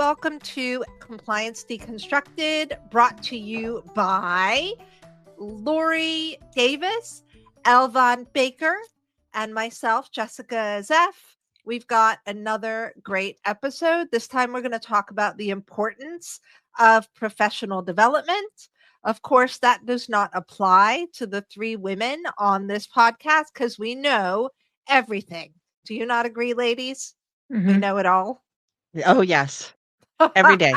welcome to Compliance Deconstructed, brought to you by Lorie Davis, Elvan Baker, and myself, Jessica Zeff. We've got another great episode. This time we're going to talk about the importance of professional development. Of course, that does not apply to the three women on this podcast because we know everything. Do you not agree, ladies? Mm-hmm. We know it all. Oh, yes. Every day.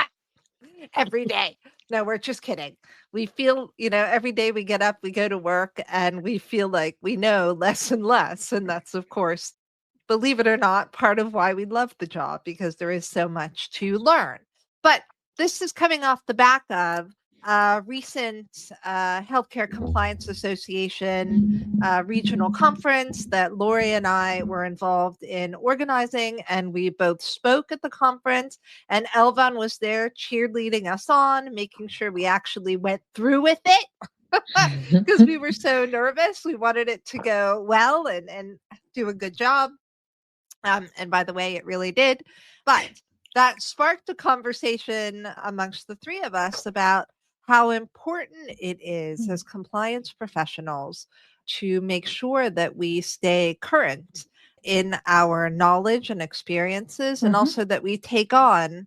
Every day. No, we're just kidding. We feel, every day we get up, we go to work, and we feel like we know less and less. And that's, of course, believe it or not, part of why we love the job, because there is so much to learn. But this is coming off the back of recent Healthcare Compliance Association regional conference that Lorie and I were involved in organizing, and we both spoke at the conference, and Elvan was there cheerleading us on, making sure we actually went through with it because we were so nervous. We wanted it to go well and do a good job. And by the way, it really did. But that sparked a conversation amongst the three of us about how important it is as compliance professionals to make sure that we stay current in our knowledge and experiences, and also that we take on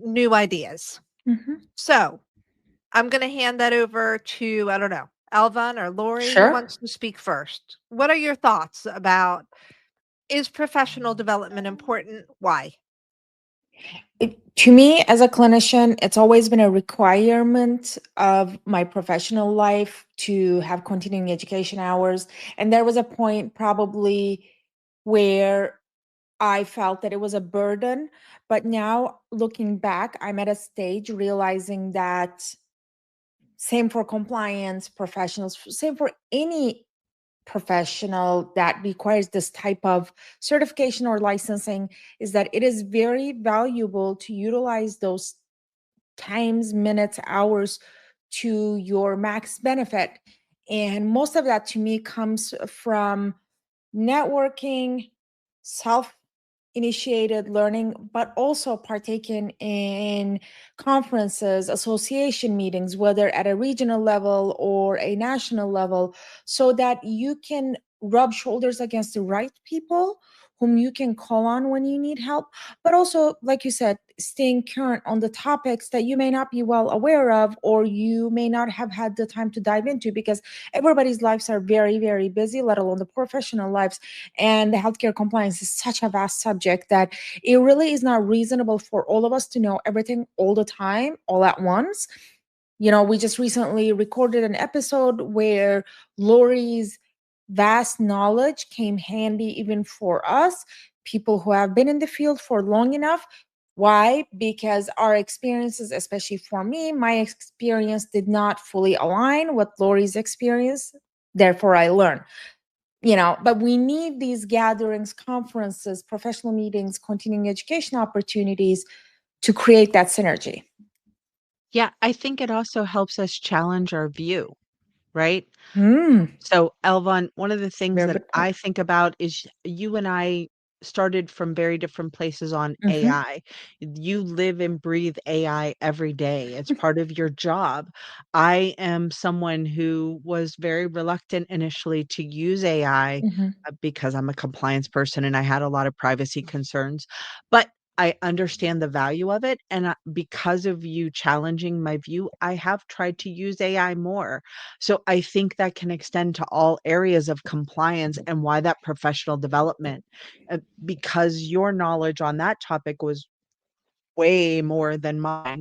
new ideas. So I'm going to hand that over to, I don't know, Elvan or Lorie. Who wants to speak first? What are your thoughts about, is professional development important? Why? To me, as a clinician, it's always been a requirement of my professional life to have continuing education hours. And there was a point probably where I felt that it was a burden. But now looking back, I'm at a stage realizing that same for compliance professionals, same for any professional that requires this type of certification or licensing, is that it is very valuable to utilize those times, minutes, hours to your max benefit. And most of that to me comes from networking, self initiated learning, but also partaking in conferences, association meetings, whether at a regional level or a national level, so that you can rub shoulders against the right people whom you can call on when you need help. But also, like you said, staying current on the topics that you may not be well aware of, or you may not have had the time to dive into, because everybody's lives are very, very busy, let alone the professional lives. And the healthcare compliance is such a vast subject that it really is not reasonable for all of us to know everything all the time, all at once. We just recently recorded an episode where Lorie's vast knowledge came handy even for us, people who have been in the field for long enough. Why? Because our experiences, especially for me, my experience did not fully align with Lorie's experience. Therefore, I learned. But we need these gatherings, conferences, professional meetings, continuing education opportunities to create that synergy. Yeah, I think it also helps us challenge our view, right? Mm, So, Elvan, one of the things very that good point. I think about is you and I started from very different places on Mhm. AI. You live and breathe AI every day. It's part of your job. I am someone who was very reluctant initially to use AI Mhm. because I'm a compliance person and I had a lot of privacy concerns. But I understand the value of it. And because of you challenging my view, I have tried to use AI more. So I think that can extend to all areas of compliance and why that professional development, because your knowledge on that topic was way more than mine.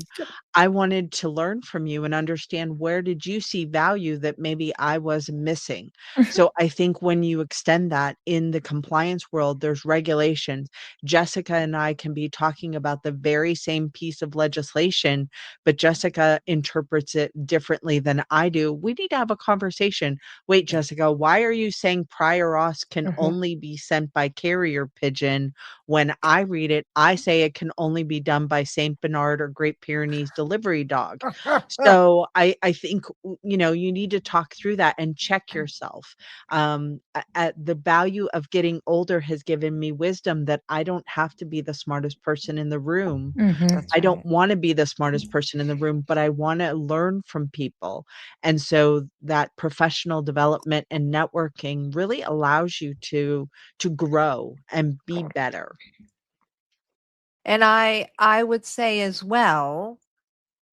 I wanted to learn from you and understand, where did you see value that maybe I was missing? So I think when you extend that in the compliance world, there's regulations. Jessica and I can be talking about the very same piece of legislation, but Jessica interprets it differently than I do. We need to have a conversation. Wait, Jessica, why are you saying prior auth can only be sent by carrier pigeon? When I read it, I say it can only be done wisdom by Saint Bernard or Great Pyrenees delivery dog. So I think, you need to talk through that and check yourself. At the value of getting older has given me wisdom that I don't have to be the smartest person in the room. Mm-hmm. That's I don't right. wanna be the smartest person in the room, but I wanna learn from people. And so that professional development and networking really allows you to grow and be better. And I would say as well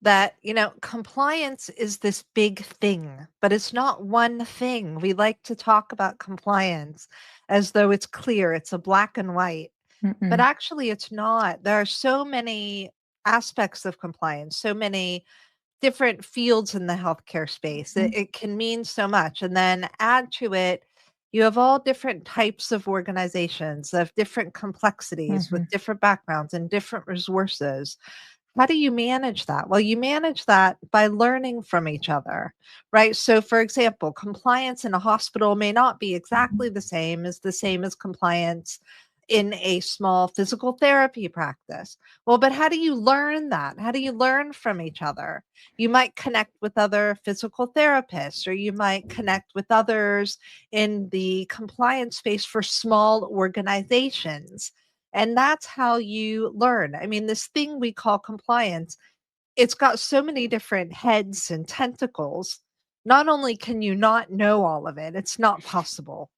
that, compliance is this big thing, but it's not one thing. We like to talk about compliance as though it's clear, it's a black and white, but Mm-mm. actually it's not. There are so many aspects of compliance, so many different fields in the healthcare space. It can mean so much. And then add to it, you have all different types of organizations of different complexities Mm-hmm. with different backgrounds and different resources. How do you manage that? Well, you manage that by learning from each other, right? So, for example, compliance in a hospital may not be exactly the same as compliance in a small physical therapy practice. Well, but how do you learn that? How do you learn from each other? You might connect with other physical therapists, or you might connect with others in the compliance space for small organizations. And that's how you learn. I mean, this thing we call compliance, it's got so many different heads and tentacles. Not only can you not know all of it, it's not possible,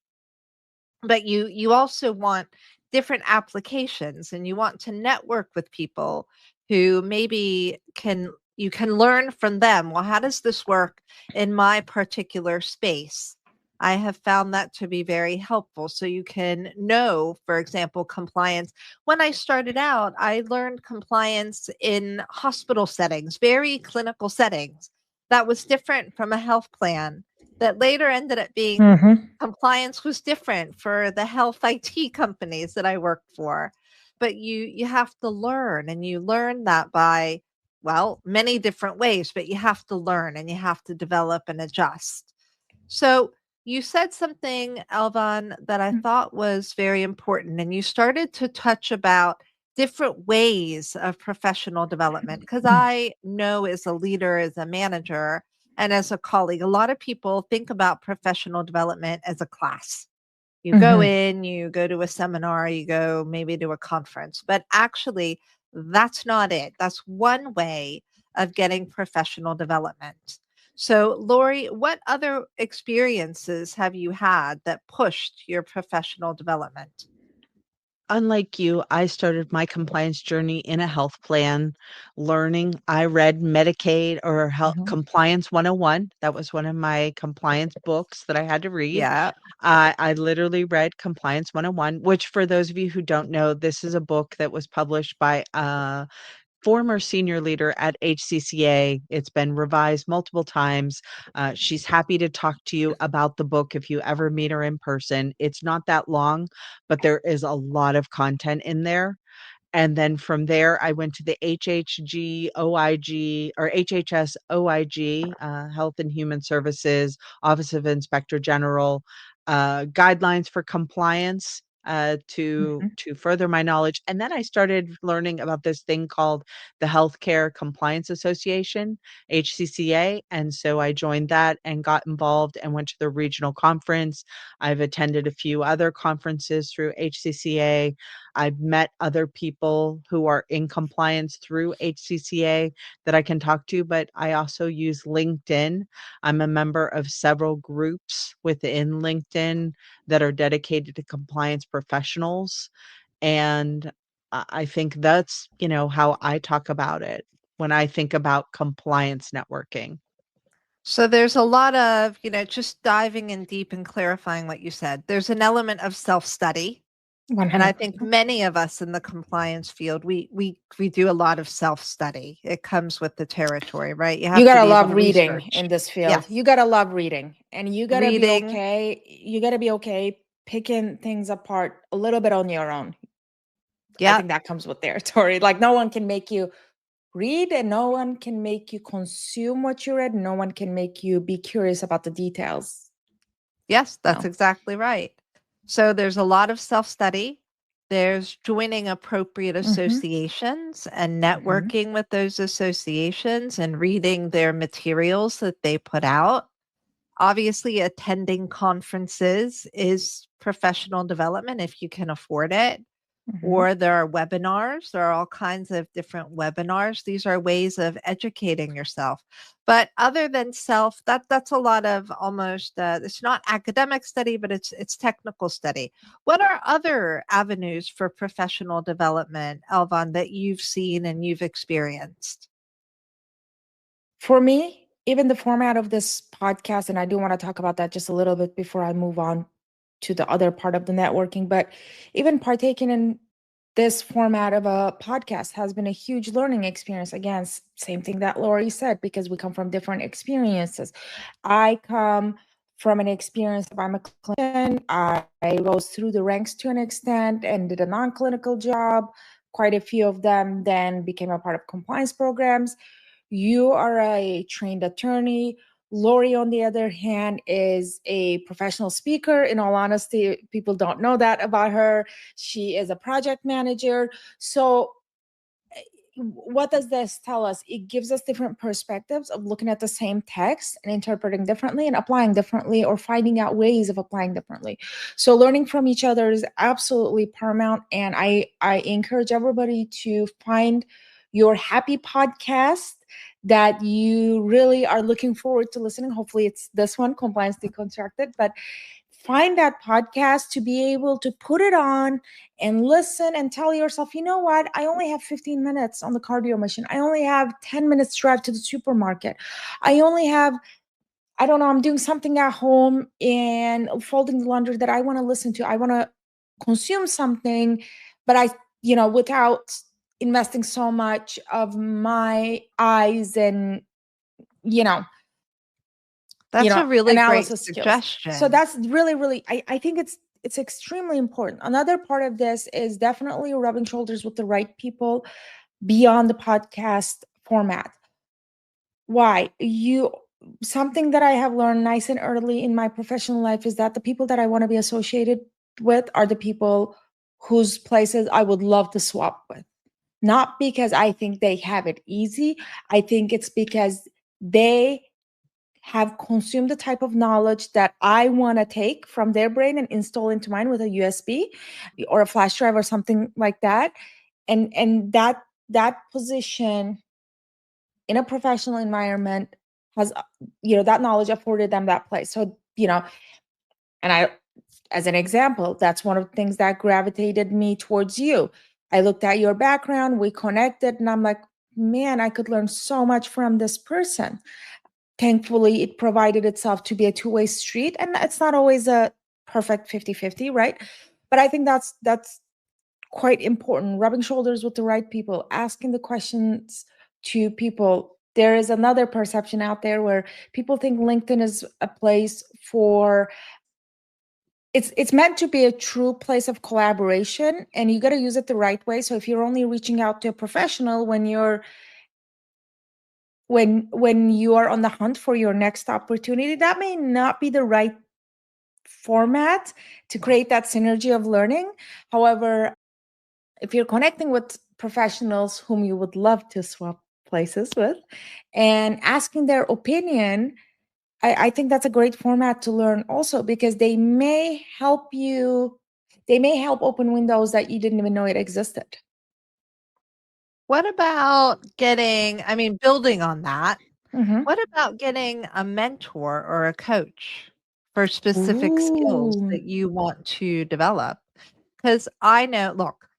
but you also want different applications, and you want to network with people who maybe you can learn from them. Well, how does this work in my particular space? I have found that to be very helpful, so you can know, for example, compliance. When I started out, I learned compliance in hospital settings, very clinical settings. That was different from a health plan, that later ended up being Mm-hmm. compliance was different for the health IT companies that I worked for. But you have to learn, and you learn that by, well, many different ways, but you have to learn and you have to develop and adjust. So you said something, Elvan, that I thought was very important, and you started to touch about different ways of professional development. Because I know as a leader, as a manager, and as a colleague, a lot of people think about professional development as a class. You go Mm-hmm. in, you go to a seminar, you go maybe to a conference, but actually, that's not it. That's one way of getting professional development. So, Lorie, what other experiences have you had that pushed your professional development? Unlike you, I started my compliance journey in a health plan learning. I read Medicaid or Health Mm-hmm. Compliance 101. That was one of my compliance books that I had to read. Yeah. I literally read Compliance 101, which for those of you who don't know, this is a book that was published by former senior leader at HCCA. It's been revised multiple times. She's happy to talk to you about the book if you ever meet her in person. It's not that long, but there is a lot of content in there. And then from there, I went to the HHG OIG or HHS OIG, Health and Human Services, Office of Inspector General, guidelines for compliance to further my knowledge. And then I started learning about this thing called the Healthcare Compliance Association, HCCA. And so I joined that and got involved and went to the regional conference. I've attended a few other conferences through HCCA. I've met other people who are in compliance through HCCA that I can talk to, but I also use LinkedIn. I'm a member of several groups within LinkedIn that are dedicated to compliance professionals. And I think that's, how I talk about it when I think about compliance networking. So there's a lot of, just diving in deep and clarifying what you said. There's an element of self-study. And I think 100%. many of us in the compliance field, we do a lot of self-study. It comes with the territory, right? You You have to gotta be able love to reading research. in this field. Yes. You gotta love reading, and you gotta be Reading. okay. You gotta be okay picking things apart a little bit on your own. I Yeah. think that comes with territory. Like no one can make you read, and no one can make you consume what you read. No one can make you be curious about the details. Yes, that's No. exactly right. So there's a lot of self-study. There's joining appropriate associations and networking with those associations and reading their materials that they put out. Obviously, attending conferences is professional development if you can afford it. Or there are webinars. There are all kinds of different webinars. These are ways of educating yourself. But other than self, that's a lot of almost it's not academic study, but it's technical study. What are other avenues for professional development, Elvan, that you've seen and you've experienced? For me, even the format of this podcast, and I do want to talk about that just a little bit before I move on to the other part of the networking, but even partaking in this format of a podcast has been a huge learning experience. Again, same thing that Lorie said, because we come from different experiences. I come from an experience of I'm a clinician. I rose through the ranks to an extent and did a non-clinical job. Quite a few of them then became a part of compliance programs. You are a trained attorney. Lorie, on the other hand, is a professional speaker. In all honesty, people don't know that about her. She is a project manager. So what does this tell us? It gives us different perspectives of looking at the same text and interpreting differently and applying differently, or finding out ways of applying differently. So learning from each other is absolutely paramount. And I encourage everybody to find your happy podcast that you really are looking forward to listening. Hopefully it's this one, Compliance Deconstructed, but find that podcast to be able to put it on and listen and tell yourself, you know what, I only have 15 minutes on the cardio machine. I only have 10 minutes drive to the supermarket. I only have, I don't know, I'm doing something at home and folding the laundry that I want to listen to. I want to consume something, but without investing so much of my eyes and, you know, That's a really great analysis skills. suggestion. So that's really, I think it's extremely important. Another part of this is definitely rubbing shoulders with the right people beyond the podcast format. Why? Something that I have learned nice and early in my professional life is that the people that I want to be associated with are the people whose places I would love to swap with. Not because I think they have it easy. I think it's because they have consumed the type of knowledge that I want to take from their brain and install into mine with a USB or a flash drive or something like that. And that position in a professional environment has, that knowledge afforded them that place. So, and I, as an example, that's one of the things that gravitated me towards you. I looked at your background, we connected, and I'm like, man, I could learn so much from this person. Thankfully, it provided itself to be a two-way street, and it's not always a perfect 50-50, right? But I think that's quite important. Rubbing shoulders with the right people, asking the questions to people. There is another perception out there where people think LinkedIn is a place for, it's meant to be a true place of collaboration, and you got to use it the right way. So if you're only reaching out to a professional when you are on the hunt for your next opportunity, that may not be the right format to create that synergy of learning. However, if you're connecting with professionals whom you would love to swap places with and asking their opinion, I think that's a great format to learn also, because they may help open windows that you didn't even know it existed. What about building on that? What about getting a mentor or a coach for specific skills Ooh. that you want to develop? Because I know, look,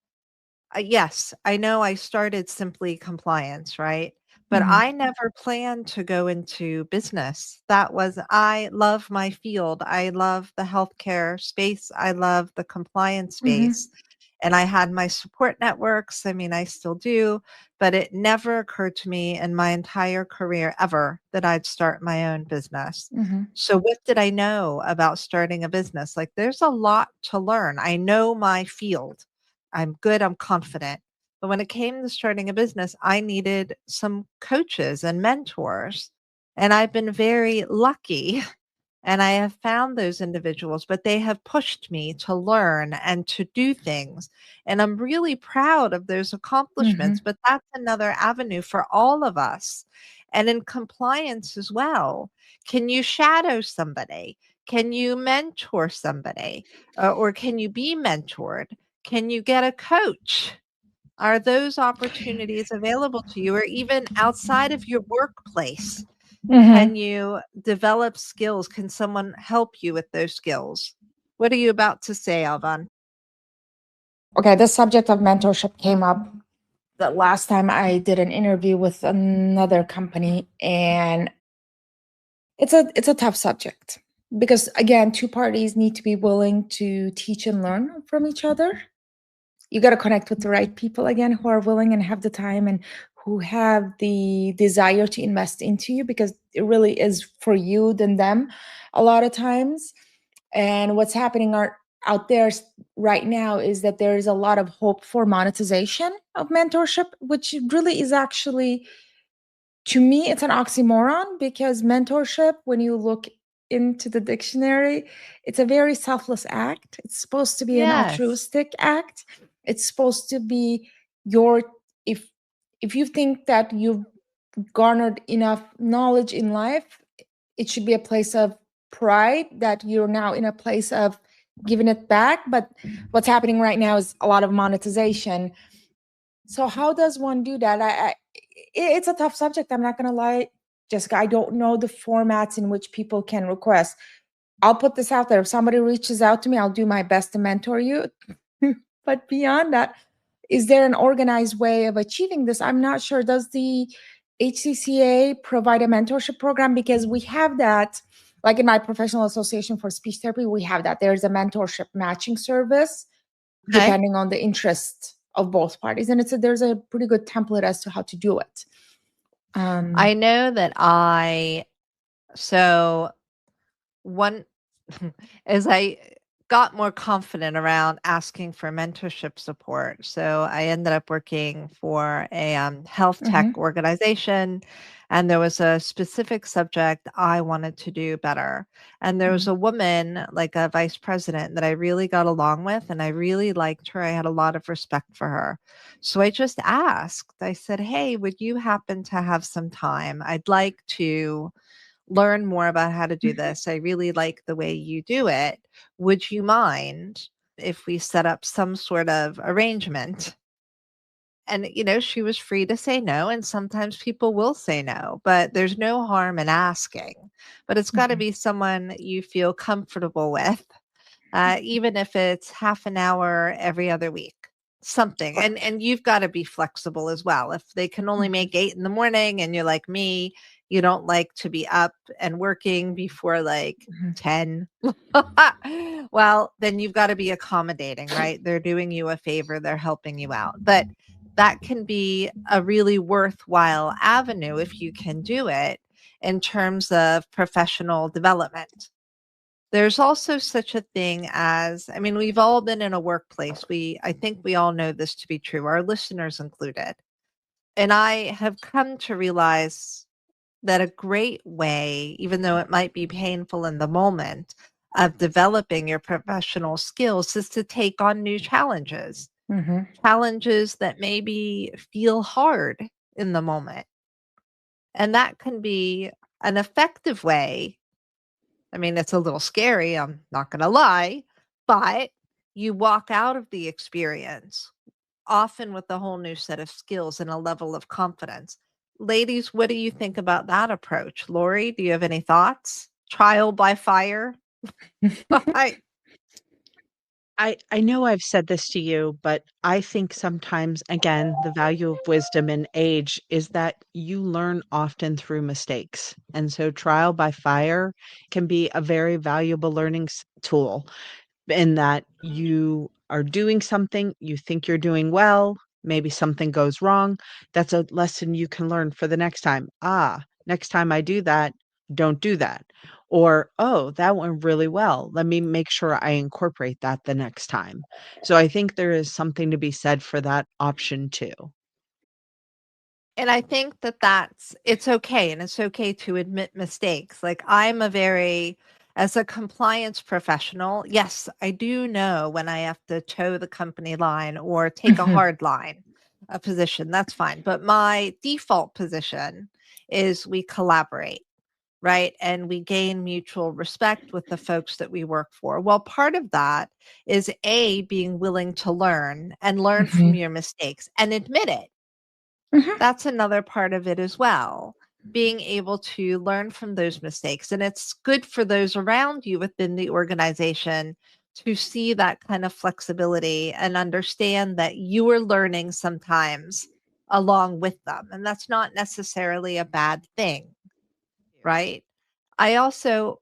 yes, I know I started simply compliance, right? But I never planned to go into business. I love my field. I love the healthcare space. I love the compliance space. And I had my support networks. I still do, but it never occurred to me in my entire career ever that I'd start my own business. So what did I know about starting a business? Like, there's a lot to learn. I know my field. I'm good. I'm confident. But when it came to starting a business, I needed some coaches and mentors. And I've been very lucky And I have found those individuals, but they have pushed me to learn and to do things. And I'm really proud of those accomplishments, but that's another avenue for all of us. And in compliance as well, can you shadow somebody? Can you mentor somebody? Or can you be mentored? Can you get a coach? Are those opportunities available to you, or even outside of your workplace? Mm-hmm. Can you develop skills? Can someone help you with those skills? What are you about to say, Elvan? Okay, the subject of mentorship came up the last time I did an interview with another company, and it's a tough subject because again, two parties need to be willing to teach and learn from each other. You got to connect with the right people again who are willing and have the time and who have the desire to invest into you, because it really is for you than them a lot of times. And what's happening out there right now is that there is a lot of hope for monetization of mentorship, which really is actually, to me, it's an oxymoron, because mentorship, when you look into the dictionary, it's a very selfless act. It's supposed to be an Yes. altruistic act. It's supposed to be your, if if you think that you've garnered enough knowledge in life, it should be a place of pride that you're now in a place of giving it back. But what's happening right now is a lot of monetization. So how does one do that? It's a tough subject. I'm not going to lie, Jessica. I don't know the formats in which people can request. I'll put this out there. If somebody reaches out to me, I'll do my best to mentor you. But beyond that, is there an organized way of achieving this? I'm not sure. Does the HCCA provide a mentorship program? Because we have that, like in my professional association for speech therapy, we have that. There's a mentorship matching service Okay. depending on the interest of both parties, and there's a pretty good template as to how to do it. I know that so one, as I got more confident around asking for mentorship support, so I ended up working for a health tech organization, and there was a specific subject I wanted to do better. And there was a woman, like a vice president, that I really got along with, and I really liked her. I had a lot of respect for her. So I just asked, I said, "Hey, would you happen to have some time? I'd like to learn more about how to do this. I really like the way you do it. Would you mind if we set up some sort of arrangement?" And, she was free to say no. And sometimes people will say no, but there's no harm in asking. But it's got to be someone you feel comfortable with, even if it's half an hour every other week. Something. And you've got to be flexible as well. If they can only make 8 in the morning and you're like me, you don't like to be up and working before like 10. Well, then you've got to be accommodating, right? They're doing you a favor, they're helping you out. But that can be a really worthwhile avenue if you can do it in terms of professional development. There's also such a thing as, I mean, we've all been in a workplace. I think we all know this to be true, our listeners included. And I have come to realize that a great way, even though it might be painful in the moment, of developing your professional skills is to take on new challenges, challenges that maybe feel hard in the moment. And that can be an effective way. I mean, it's a little scary, I'm not going to lie, but you walk out of the experience often with a whole new set of skills and a level of confidence. Ladies, what do you think about that approach? Lorie, do you have any thoughts? Trial by fire? I I know I've said this to you, but I think sometimes, again, the value of wisdom and age is that you learn often through mistakes. And so trial by fire can be a very valuable learning tool, in that you are doing something, you think you're doing well, maybe something goes wrong. That's a lesson you can learn for the next time. Ah, next time I do that, don't do that. Or, oh, that went really well. Let me make sure I incorporate that the next time. So I think there is something to be said for that option too. and I think that it's okay, and it's okay to admit mistakes. Like, As a compliance professional, yes, I do know when I have to toe the company line or take a Mhm. hard line, a position, that's fine. But my default position is we collaborate, right? And we gain mutual respect with the folks that we work for. Well, part of that is A, being willing to learn and learn from Mhm. your mistakes and admit it. Mhm. That's another part of it as well. Being able to learn from those mistakes. And it's good for those around you within the organization to see that kind of flexibility and understand that you are learning sometimes along with them. And that's not necessarily a bad thing, right? I also,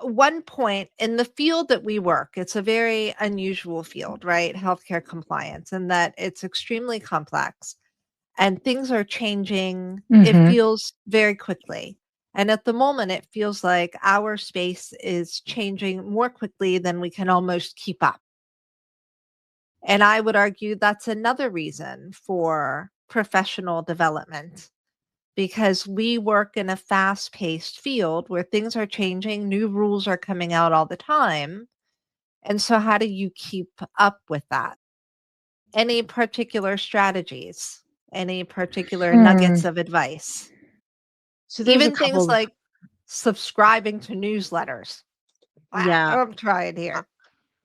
one point in the field that we work, it's a very unusual field, right? Healthcare compliance, and that it's extremely complex and things are changing. It Mhm. feels very quickly. And at the moment, it feels like our space is changing more quickly than we can almost keep up. And I would argue that's another reason for professional development because we work in a fast paced field where things are changing, new rules are coming out all the time. And so, how do you keep up with that? Any particular strategies? Any particular nuggets Hmm. of advice? So there's a Even things couple of like subscribing to newsletters. yeah, I'm trying uh, here.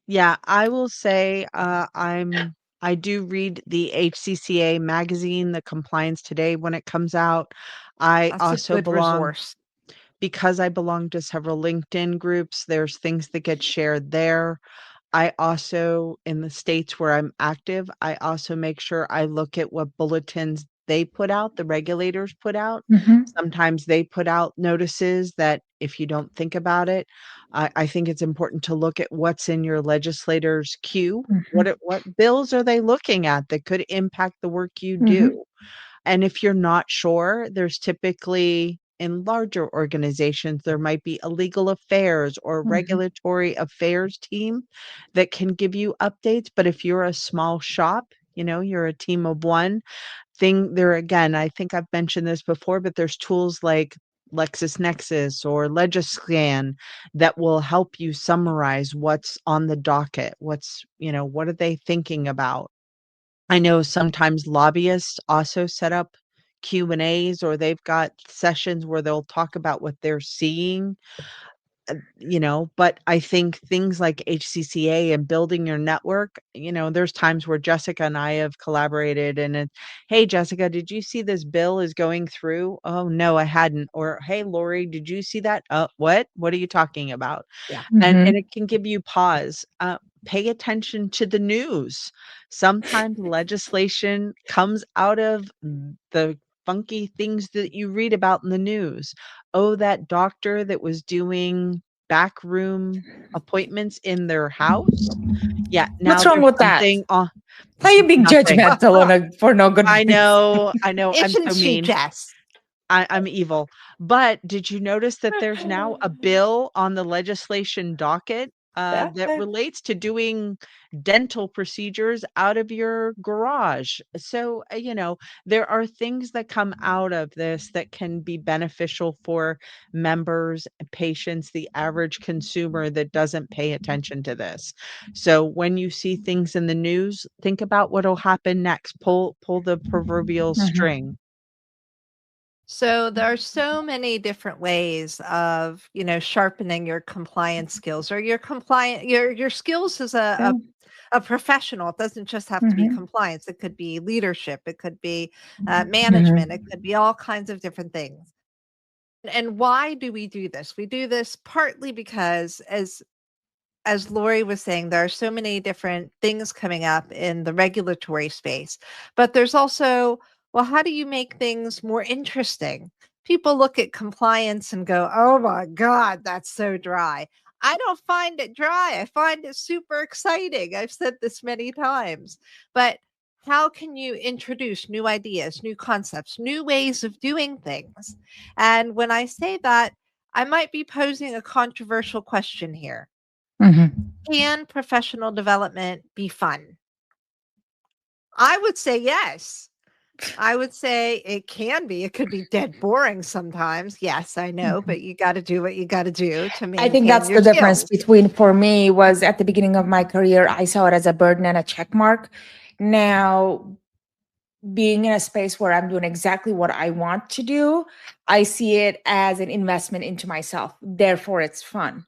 yeah, I will say, I do read the HCCA magazine, the Compliance Today when it comes out. I That's a also good belong resource. because I belong to several LinkedIn groups, there's things that get shared there. I also in the states where I'm active, I also make sure I look at what bulletins they put out, the regulators put out. Mhm. Sometimes they put out notices that if you don't think about it, I think it's important to look at what's in your legislators' queue. Mhm. What bills are they looking at that could impact the work you Mhm. do? And if you're not sure, there's typically in larger organizations, there might be a legal affairs or Mhm. regulatory affairs team that can give you updates. But if you're a small shop, you're a team of one thing there again, I think I've mentioned this before, but there's tools like LexisNexis or Legiscan that will help you summarize what's on the docket. What are they thinking about? I know sometimes lobbyists also set up Q&As or they've got sessions where they'll talk about what they're seeing, but I think things like HCCA and building your network, there's times where Jessica and I have collaborated and "Hey, Jessica, did you see this bill is going through?" "Oh, no, I hadn't." Or, "Hey, Lorie, did you see that?" What? What are you talking about?" Yeah. And Mhm. it can give you pause. Pay attention to the news. Sometimes legislation comes out of the funky things that you read about in the news. Oh, that doctor that was doing backroom appointments in their house? Yeah, now What's wrong there's with that? something Why are you being nothing. judgmental on a for no good reason? I know, I'm Isn't so she, mean. Jess? I'm evil. But did you notice that there's now a bill on the legislation docket, that relates to doing dental procedures out of your garage? So, there are things that come out of this that can be beneficial for members, patients, the average consumer that doesn't pay attention to this. So when you see things in the news, think about what'll happen next. Pull the proverbial Mhm. string. So there are so many different ways of, sharpening your compliance skills or your skills as Yeah. a professional. It doesn't just have to be Mhm. compliance. It could be leadership. It could be management. It Mhm. could be all kinds of different things. And why do we do this? We do this partly because as Lorie was saying, there are so many different things coming up in the regulatory space, but there's also, well, how do you make things more interesting? People look at compliance and go, oh my God, that's so dry. I don't find it dry. I find it super exciting. I've said this many times, but how can you introduce new ideas, new concepts, new ways of doing things? And when I say that, I might be posing a controversial question here. Mhm. Can professional development be fun? I would say yes. I would say it can be. It could be dead boring sometimes. Yes, I know, Mhm. but you got to do what you got to do to I think maintain that's your the difference skills. between, for me, was at the beginning of my career, I saw it as a burden and a check mark. Now, being in a space where I'm doing exactly what I want to do, I see it as an investment into myself. Therefore, it's fun.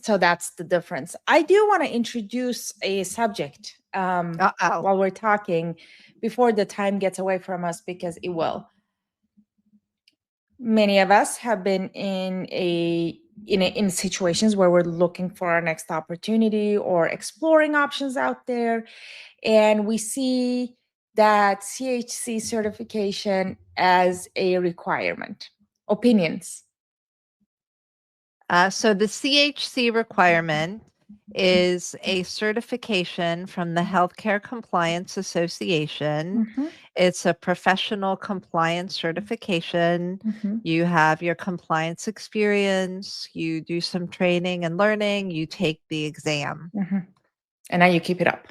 So that's the difference. I do want to introduce a subject Uh-oh. while we're talking before the time gets away from us, because it will. Many of us have been in situations where we're looking for our next opportunity or exploring options out there, and we see that CHC certification as a requirement. Opinions? So the CHC requirement is a certification from the Healthcare Compliance Association. Mhm, It's a professional compliance certification. mhm, You have your compliance experience, you do some training and learning, you take the exam, mhm. And now you keep it up.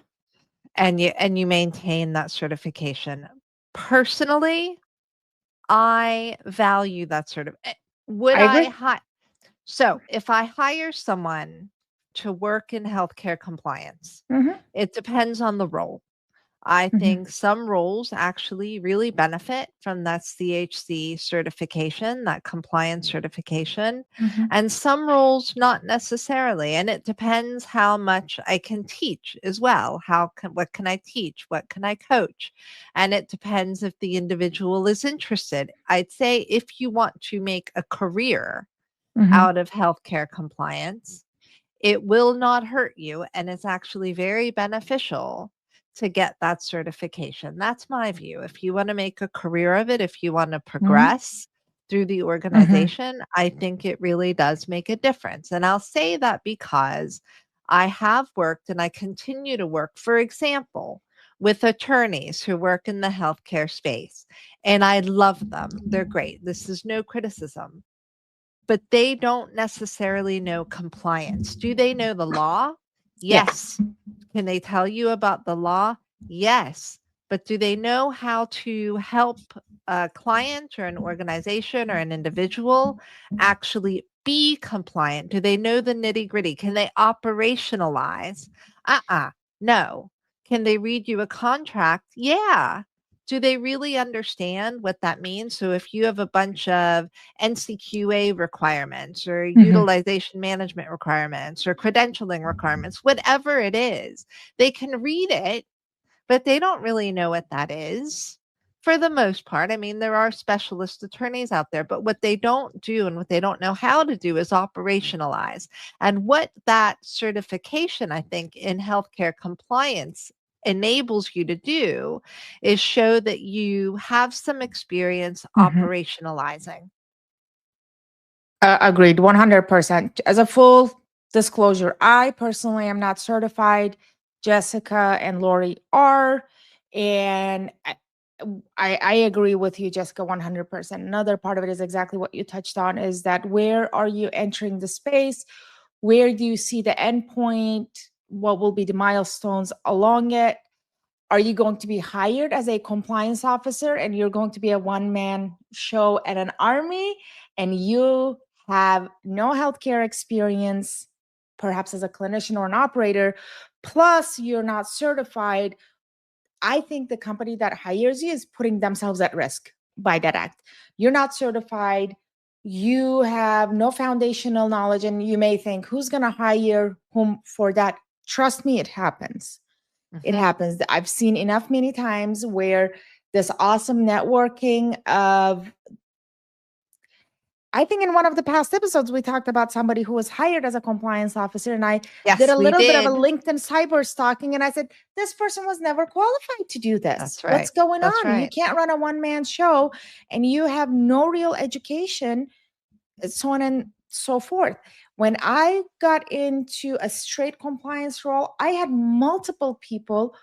and you maintain that certification. Personally, I value that would I I agree. hi So, if I hire someone to work in healthcare compliance, Mhm, it depends on the role. I mhm, think some roles actually really benefit from that CHC certification, that compliance certification, mhm, and some roles not necessarily. And it depends how much I can teach as well. What can I teach? What can I coach? And it depends if the individual is interested. I'd say if you want to make a career mhm, out of healthcare compliance, it will not hurt you, and it's actually very beneficial to get that certification. That's my view. If you want to make a career of it, if you want to mhm, progress through the mhm, organization, I think it really does make a difference. And I'll say that because I have worked and I continue to work, for example, with attorneys who work in the healthcare space, and I love them. They're great. This is no criticism, but they don't necessarily know compliance. Do they know the law? Yes. Yes. Can they tell you about the law? Yes. But do they know how to help a client or an organization or an individual actually be compliant? Do they know the nitty gritty? Can they operationalize? No. Can they read you a contract? Yeah. Do they really understand what that means? So if you have a bunch of NCQA requirements or Mhm, utilization management requirements or credentialing requirements, whatever it is, they can read it, but they don't really know what that is for the most part. I mean, there are specialist attorneys out there, but what they don't do and what they don't know how to do is operationalize. And what that certification, I think, in healthcare compliance enables you to do is show that you have some experience mhm. operationalizing. Agreed, 100%. As a full disclosure, I personally am not certified. Jessica and Lorie are, and I agree with you, Jessica, 100%. Another part of it is exactly what you touched on: is that where are you entering the space? Where do you see the endpoint? What will be the milestones along it? Are you going to be hired as a compliance officer and you're going to be a one-man show at an army, and you have no healthcare experience, perhaps as a clinician or an operator, plus you're not certified? I think the company that hires you is putting themselves at risk by that act. You're not certified, you have no foundational knowledge, and you may think, who's going to hire whom for that? Trust me, it happens. It Mhm. happens. I've seen enough many times where this awesome networking of, I think in one of the past episodes, we talked about somebody who was hired as a compliance officer. And I did Yes, a we little bit of a did. LinkedIn cyber stalking. And I said, this person was never qualified to do this. That's What's right. going That's on? You right. can't run a one-man show and you have no real education, so on and so forth. When I got into a straight compliance role, I had multiple people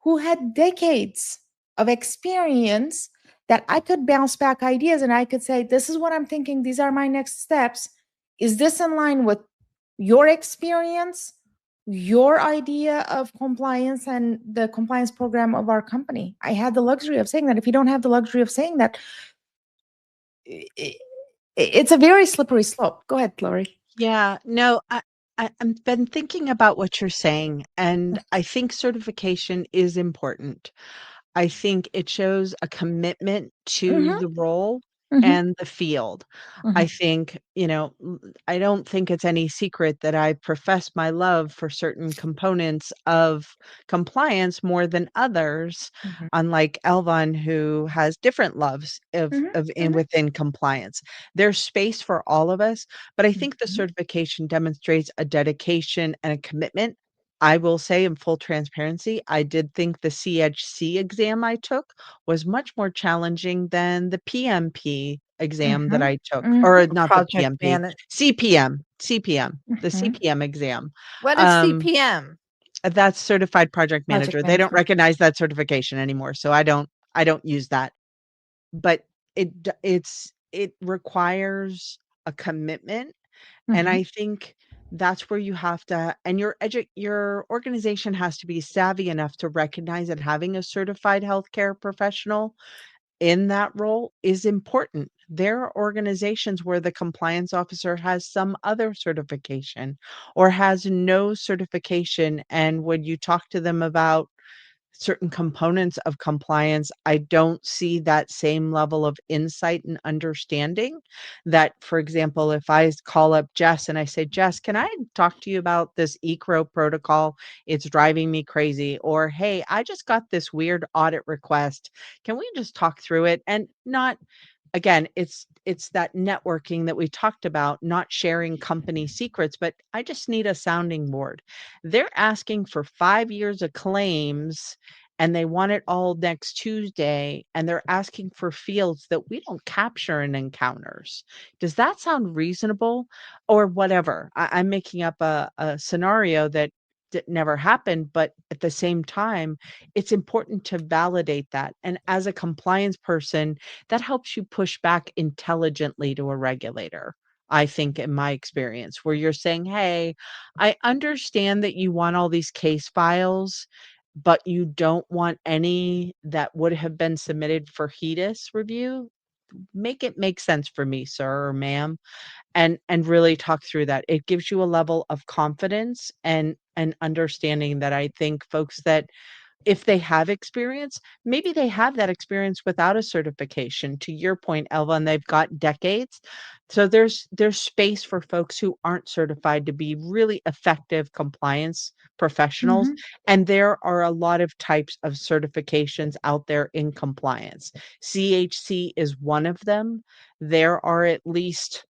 who had decades of experience that I could bounce back ideas and I could say, this is what I'm thinking, these are my next steps. Is this in line with your experience? your idea of compliance and the compliance program of our company. I had the luxury of saying that. If you don't have the luxury of saying that, it's a very slippery slope. Go ahead, Lorie. Yeah, no, I've been thinking about what you're saying, and I think certification is important. I think it shows a commitment to Mm-hmm, the role mm-hmm, and the field. mm-hmm, I think, I don't think it's any secret that I profess my love for certain components of compliance more than others, mm-hmm, unlike Elvan, who has different loves of in mm-hmm, within compliance. There's space for all of us, but I think the mm-hmm, certification demonstrates a dedication and a commitment. I will say in full transparency, I did think the CHC exam I took was much more challenging than the PMP exam that mm-hmm, I took, mm-hmm, or not the Project PMP, manage. the mm-hmm. CPM exam. What is Um, CPM? that's certified project Project manager. They don't manager. recognize that certification anymore, so I don't use that. But it requires a commitment, and Mm-hmm, I think that's where you have to, and your organization has to be savvy enough to recognize that having a certified healthcare professional in that role is important. There are organizations where the compliance officer has some other certification or has no certification. And when you talk to them about certain components of compliance, I don't see that same level of insight and understanding that, for example, if I call up Jess and I say, Jess, can I talk to you about this ECRO protocol? It's driving me crazy. Or, hey, I just got this weird audit request. Can we just talk through it? And not, again, it's that networking that we talked about, not sharing company secrets, but I just need a sounding board. They're asking for 5 years of claims, and they want it all next Tuesday, and they're asking for fields that we don't capture in encounters. Does that sound reasonable? Or whatever. I'm making up a scenario that never happened, but at the same time, it's important to validate that. And as a compliance person, that helps you push back intelligently to a regulator. I think, in my experience, where you're saying, hey, I understand that you want all these case files, but you don't want any that would have been submitted for HEDIS review. Make it make sense for me, sir or ma'am, and really talk through that. It gives you a level of confidence and understanding that I think folks that, if they have experience, maybe they have that experience without a certification. To your point, Elva, and they've got decades. So there's space for folks who aren't certified to be really effective compliance professionals. mm-hmm, And there are a lot of types of certifications out there in compliance. CHC is one of them. There are at least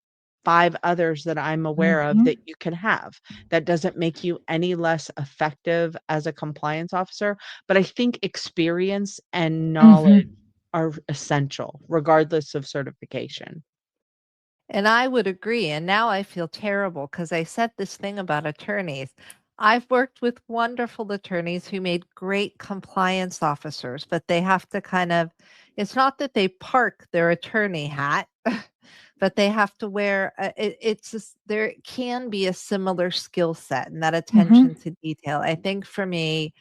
5 others that I'm aware of mm-hmm, that you can have. That doesn't make you any less effective as a compliance officer, but I think experience and knowledge mm-hmm, are essential regardless of certification. And I would agree. And now I feel terrible because I said this thing about attorneys. I've worked with wonderful attorneys who made great compliance officers, but they have to kind of, it's not that they park their attorney hat, but they have to wear, there can be a similar skill set and that mm-hmm, attention to detail. I think for me,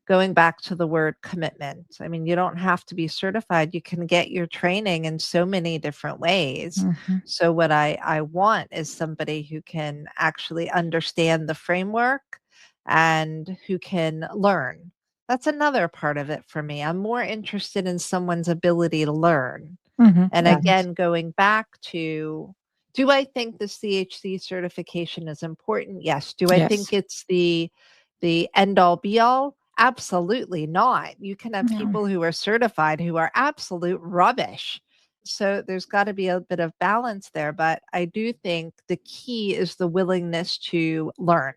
going back to the word commitment. I mean, you don't have to be certified. You can get your training in so many different ways. mm-hmm, So what I want is somebody who can actually understand the framework and who can learn. That's another part of it for me. I'm more interested in someone's ability to learn. mm-hmm. And Yes. again, going back to, do I think the CHC certification is important? Yes. Do I Yes. think it's the end all be all? Absolutely not. You can have No. people who are certified who are absolute rubbish. So there's got to be a bit of balance there, but I do think the key is the willingness to learn.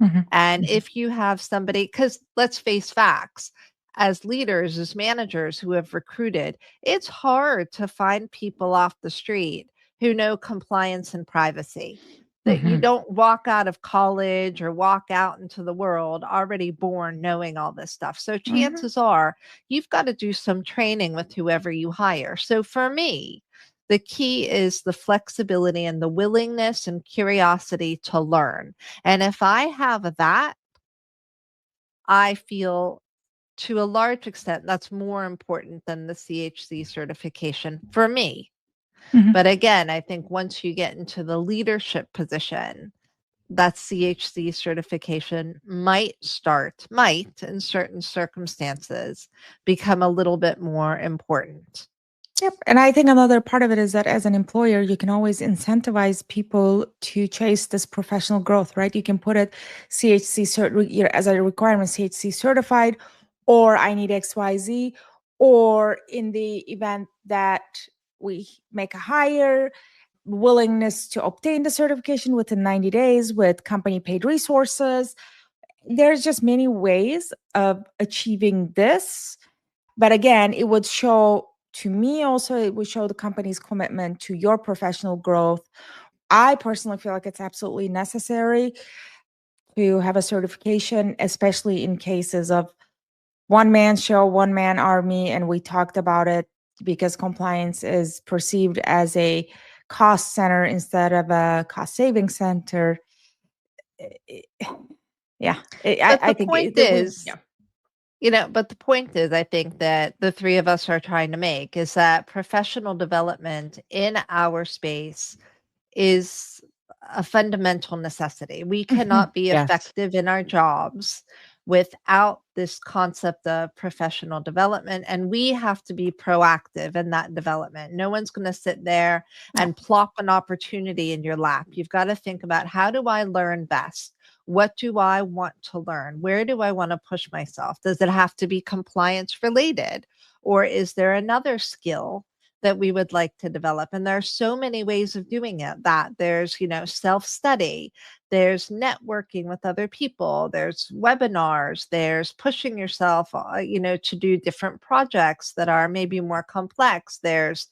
Mm-hmm, And if you have somebody, because let's face facts, as leaders, as managers who have recruited, it's hard to find people off the street who know compliance and privacy. That you mm-hmm, don't walk out of college or walk out into the world already born knowing all this stuff. So mm-hmm, chances are you've got to do some training with whoever you hire. So for me, the key is the flexibility and the willingness and curiosity to learn. And if I have that, I feel to a large extent that's more important than the CHC certification for me. Mhm. But again, I think once you get into the leadership position, that CHC certification might in certain circumstances become a little bit more important. Yep. And I think another part of it is that as an employer, you can always incentivize people to chase this professional growth, right? You can put it CHC as a requirement, CHC certified, or I need XYZ, or in the event that we make a hire, willingness to obtain the certification within 90 days with company paid resources. There's just many ways of achieving this. But again, it would show to me also, it would show the company's commitment to your professional growth. I personally feel like it's absolutely necessary to have a certification, especially in cases of one man show, one man army. And we talked about it because compliance is perceived as a cost center instead of a cost saving center. Yeah, But I the think point that we, is, but the point is, I think that the three of us are trying to make is that professional development in our space is a fundamental necessity. We cannot be Yes. effective in our jobs without this concept of professional development, and we have to be proactive in that development. No one's going to sit there and plop an opportunity in your lap. You've got to think about, how do I learn best? What do I want to learn? Where do I want to push myself? Does it have to be compliance related, or is there another skill that we would like to develop? And there are so many ways of doing it. That there's, self-study, there's networking with other people, there's webinars, there's pushing yourself, to do different projects that are maybe more complex. There's,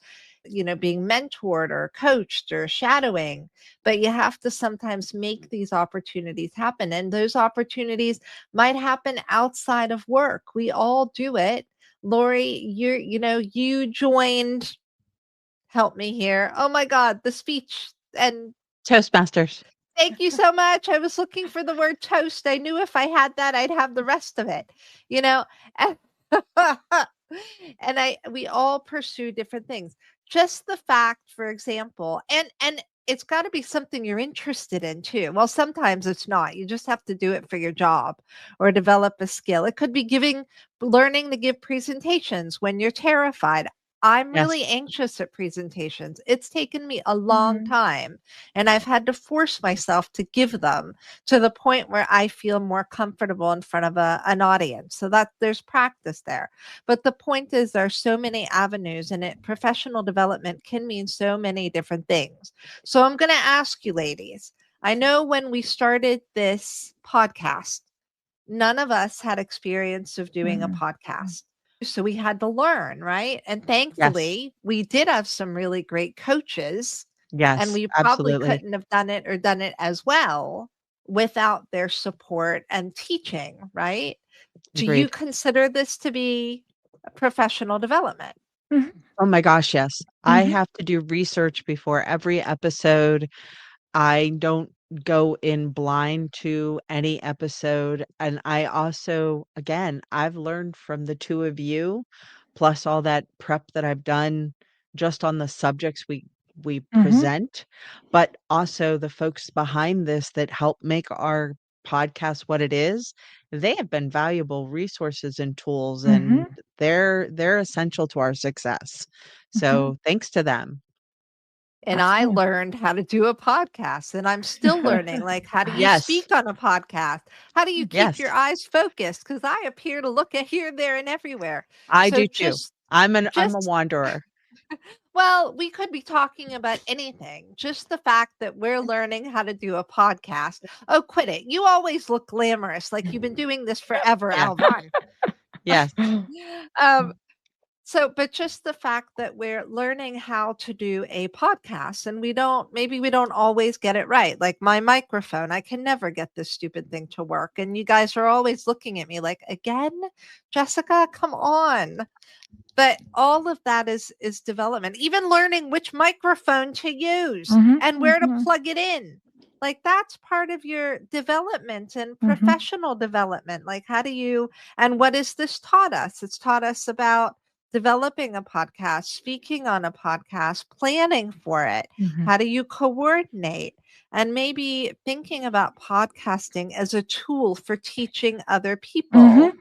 being mentored or coached or shadowing. But you have to sometimes make these opportunities happen. And those opportunities might happen outside of work. We all do it. Lorie, you joined, help me here. Oh my God, the speech. And Toastmasters. thank you so much. I was looking for the word toast. I knew if I had that, I'd have the rest of it, you know. And, we all pursue different things. Just the fact, for example, and it's got to be something you're interested in too. Well, sometimes it's not. You just have to do it for your job or develop a skill. It could be learning to give presentations when you're terrified. I'm really Yes. anxious at presentations. It's taken me a long Mhm. time, and I've had to force myself to give them to the point where I feel more comfortable in front of an audience. So that there's practice there. But the point is, there are so many avenues, and professional development can mean so many different things. So I'm going to ask you, ladies, I know when we started this podcast, none of us had experience of doing a Mhm. podcast. So we had to learn, right? And Yes. thankfully, we did have some really great coaches, and Yes. we probably Absolutely. couldn't have done it as well without their support and teaching, right? Do you Agreed. consider this to be a professional development? Mhm. Oh my gosh, yes. I Mhm. have to do research before every episode. I don't go in blind to any episode. And I also, again, I've learned from the two of you, plus all that prep that I've done just on the subjects we Mhm. present, but also the folks behind this that help make our podcast what it is. They have been valuable resources and tools, and Mhm. they're essential to our success. Mhm. So thanks to them. And I Absolutely. learned how to do a podcast, and I'm still learning, like, how do you Yes. speak on a podcast? How do you keep your Yes. eyes focused? Because I appear to look at here, there, and everywhere. I So do too. I'm a just wanderer. well, we could be talking about anything. Just the fact that we're learning how to do a podcast. Oh, quit it. You always look glamorous, like you've been doing this forever, Yes. Elvan. Yes. um, but just the fact that we're learning how to do a podcast, and maybe we don't always get it right. Like my microphone, I can never get this stupid thing to work. And you guys are always looking at me like, again, Jessica, come on. But all of that is development. Even learning which microphone to use Mhm. and where to Mhm. plug it in. Like, that's part of your development and Mhm. professional development. Like, how do you, and what has this taught us? It's taught us about developing a podcast, speaking on a podcast, planning for it. Mhm. How do you coordinate? And maybe thinking about podcasting as a tool for teaching other people.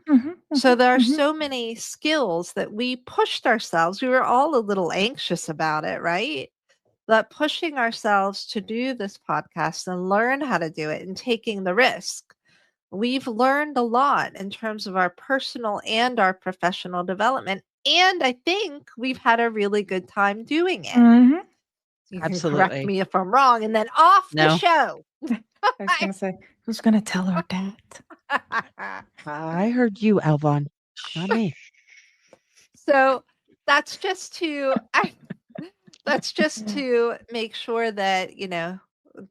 So there are so many skills that we pushed ourselves. We were all a little anxious about it, right? But pushing ourselves to do this podcast and learn how to do it and taking the risk. We've learned a lot in terms of our personal and our professional development. And I think we've had a really good time doing it. Mhm. You can correct Absolutely. me if I'm wrong, and then off the No. show. I was gonna say, who's gonna tell her that? I heard you, Elvan, not me. So that's just to that's just to make sure that,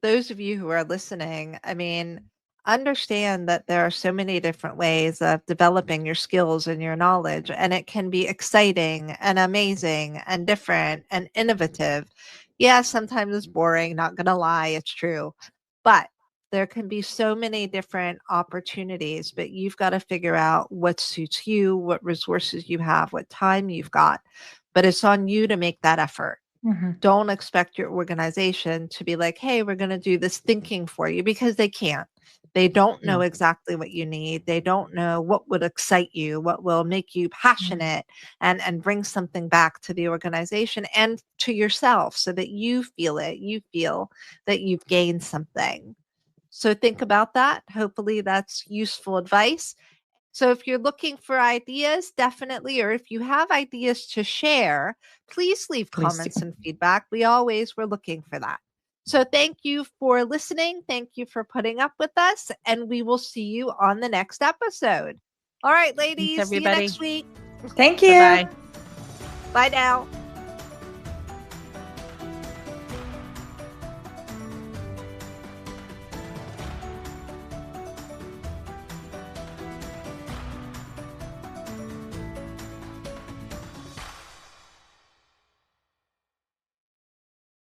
those of you who are listening, I mean, understand that there are so many different ways of developing your skills and your knowledge, and it can be exciting and amazing and different and innovative. Yeah, sometimes it's boring, not gonna lie, it's true. But there can be so many different opportunities, but you've got to figure out what suits you, what resources you have, what time you've got. But it's on you to make that effort. Don't expect your organization to be like, hey, we're going to do this thinking for you, because they can't. They don't know No. exactly what you need. They don't know what would excite you, what will make you passionate and bring something back to the organization and to yourself, so that you feel it. You feel that you've gained something. So think about that. Hopefully that's useful advice. So if you're looking for ideas, definitely, or if you have ideas to share, please leave Please comments do. and feedback. We're looking for that. So thank you for listening. Thank you for putting up with us, and we will see you on the next episode. All right, ladies, see you everybody. next week. Thank you. Bye-bye. Bye now.